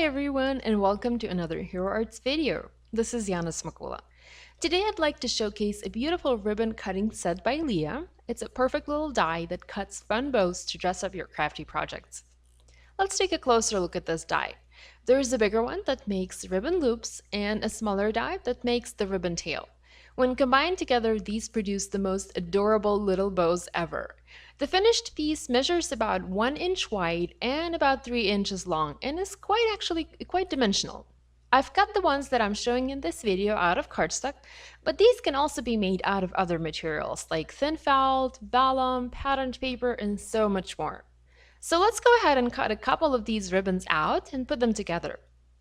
Hi everyone and welcome to another Hero Arts video. This is Yana Smakula. Today I'd like to showcase a beautiful ribbon cutting set by Leah. It's a perfect little die that cuts fun bows to dress up your crafty projects. Let's take a closer look at this die. There's a bigger one that makes ribbon loops and a smaller die that makes the ribbon tail. When combined together, these produce the most adorable little bows ever. The finished piece measures about 1 inch wide and about 3 inches long and is quite dimensional. I've cut the ones that I'm showing in this video out of cardstock, but these can also be made out of other materials like thin felt, vellum, patterned paper, and so much more. So let's go ahead and cut a couple of these ribbons out and put them together.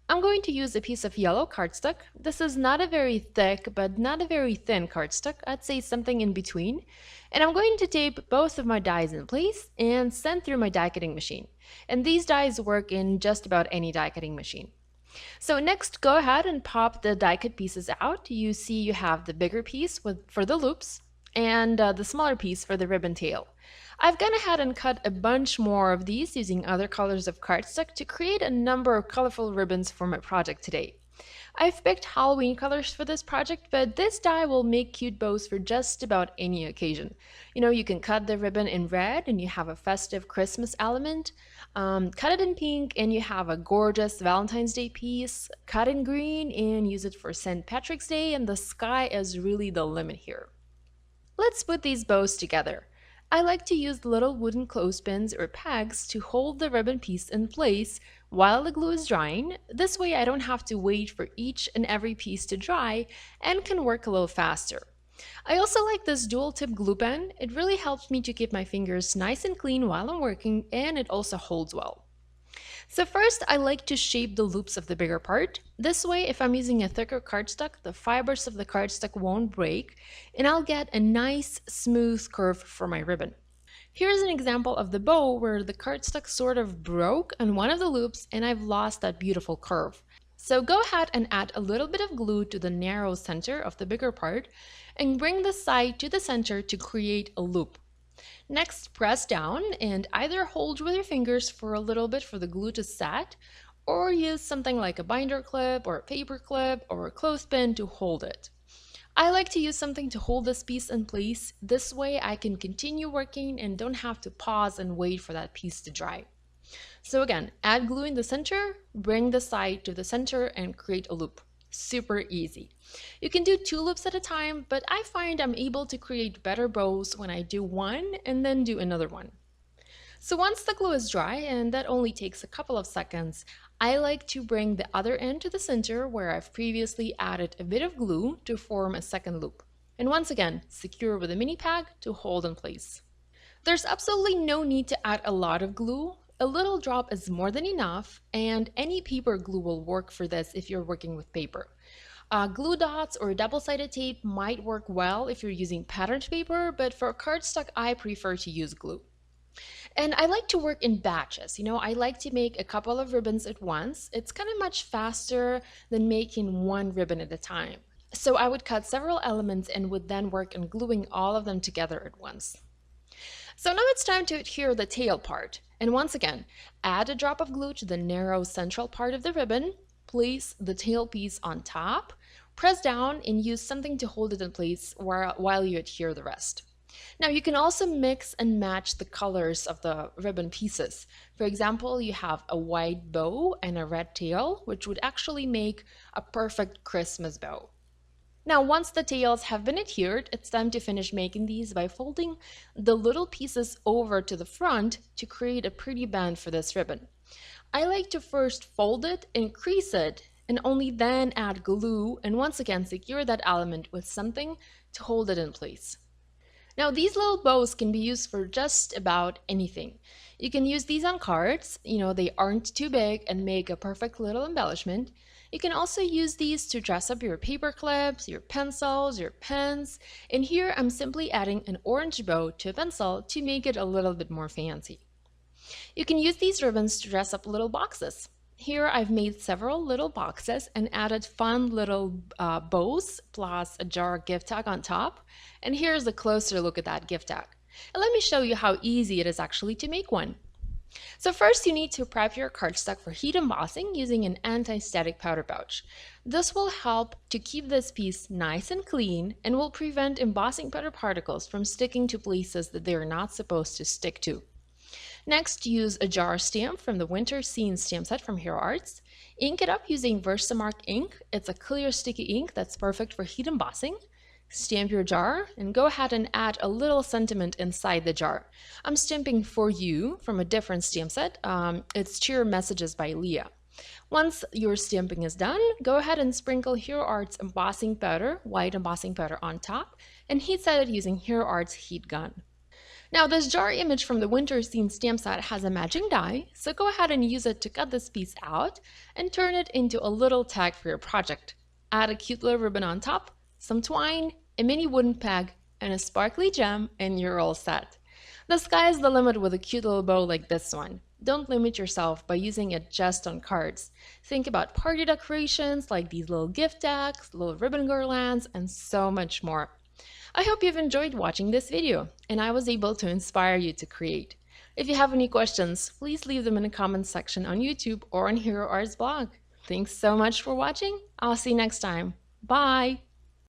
I'm going to use a piece of yellow cardstock. This is not a very thick but not a very thin cardstock. I'd say something in between. And I'm going to tape both of my dies in place and send through my die cutting machine. And these dies work in just about any die cutting machine. So next, go ahead and pop the die cut pieces out. You see you have the bigger piece for the loops and the smaller piece for the ribbon tail. I've gone ahead and cut a bunch more of these using other colors of cardstock to create a number of colorful ribbons for my project today. I've picked Halloween colors for this project, but this die will make cute bows for just about any occasion. You can cut the ribbon in red and you have a festive Christmas element. Cut it in pink and you have a gorgeous Valentine's Day piece. Cut in green and use it for St. Patrick's Day, and the sky is really the limit here. Let's put these bows together. I like to use little wooden clothespins or pegs to hold the ribbon piece in place while the glue is drying. This way I don't have to wait for each and every piece to dry and can work a little faster. I also like this dual tip glue pen. It really helps me to keep my fingers nice and clean while I'm working, and it also holds well. So first, I like to shape the loops of the bigger part. This way, if I'm using a thicker cardstock, the fibers of the cardstock won't break, and I'll get a nice, smooth curve for my ribbon. Here's an example of the bow where the cardstock sort of broke on one of the loops and I've lost that beautiful curve. So go ahead and add a little bit of glue to the narrow center of the bigger part and bring the side to the center to create a loop. Next, press down and either hold with your fingers for a little bit for the glue to set, or use something like a binder clip or a paper clip or a clothespin to hold it. I like to use something to hold this piece in place. This way I can continue working and don't have to pause and wait for that piece to dry. So again, add glue in the center, bring the side to the center and create a loop. Super easy. You can do 2 loops at a time, but I find I'm able to create better bows when I do one and then do another one. So once the glue is dry, and that only takes a couple of seconds, I like to bring the other end to the center where I've previously added a bit of glue to form a second loop. And once again, secure with a mini peg to hold in place. There's absolutely no need to add a lot of glue. A little drop is more than enough, and any paper glue will work for this if you're working with paper. Glue dots or double-sided tape might work well if you're using patterned paper, but for cardstock, I prefer to use glue. And I like to work in batches. I like to make a couple of ribbons at once. It's kind of much faster than making one ribbon at a time. So I would cut several elements and would then work on gluing all of them together at once. So now it's time to adhere the tail part. And once again, add a drop of glue to the narrow central part of the ribbon, place the tail piece on top, press down and use something to hold it in place while you adhere the rest. Now you can also mix and match the colors of the ribbon pieces. For example, you have a white bow and a red tail, which would actually make a perfect Christmas bow. Now, once the tails have been adhered, it's time to finish making these by folding the little pieces over to the front to create a pretty band for this ribbon. I like to first fold it and crease it, and only then add glue and once again secure that element with something to hold it in place. Now, these little bows can be used for just about anything. You can use these on cards, they aren't too big and make a perfect little embellishment. You can also use these to dress up your paper clips, your pencils, your pens, and here I'm simply adding an orange bow to a pencil to make it a little bit more fancy. You can use these ribbons to dress up little boxes. Here I've made several little boxes and added fun little bows plus a jar gift tag on top. And here's a closer look at that gift tag. And let me show you how easy it is actually to make one. So first you need to prep your cardstock for heat embossing using an anti-static powder pouch. This will help to keep this piece nice and clean and will prevent embossing powder particles from sticking to places that they are not supposed to stick to. Next, use a jar stamp from the Winter Scene stamp set from Hero Arts. Ink it up using Versamark ink. It's a clear sticky ink that's perfect for heat embossing. Stamp your jar and go ahead and add a little sentiment inside the jar. I'm stamping For You from a different stamp set. It's Cheer Messages by Leah. Once your stamping is done, go ahead and sprinkle Hero Arts embossing powder, white embossing powder on top, and heat set it using Hero Arts heat gun. Now this jar image from the Winter Scene stamp set has a matching die, so go ahead and use it to cut this piece out and turn it into a little tag for your project. Add a cute little ribbon on top, some twine, a mini wooden peg, and a sparkly gem, and you're all set. The sky is the limit with a cute little bow like this one. Don't limit yourself by using it just on cards. Think about party decorations like these little gift tags, little ribbon garlands, and so much more. I hope you've enjoyed watching this video and I was able to inspire you to create. If you have any questions, please leave them in the comments section on YouTube or on Hero Arts blog. Thanks so much for watching. I'll see you next time. Bye!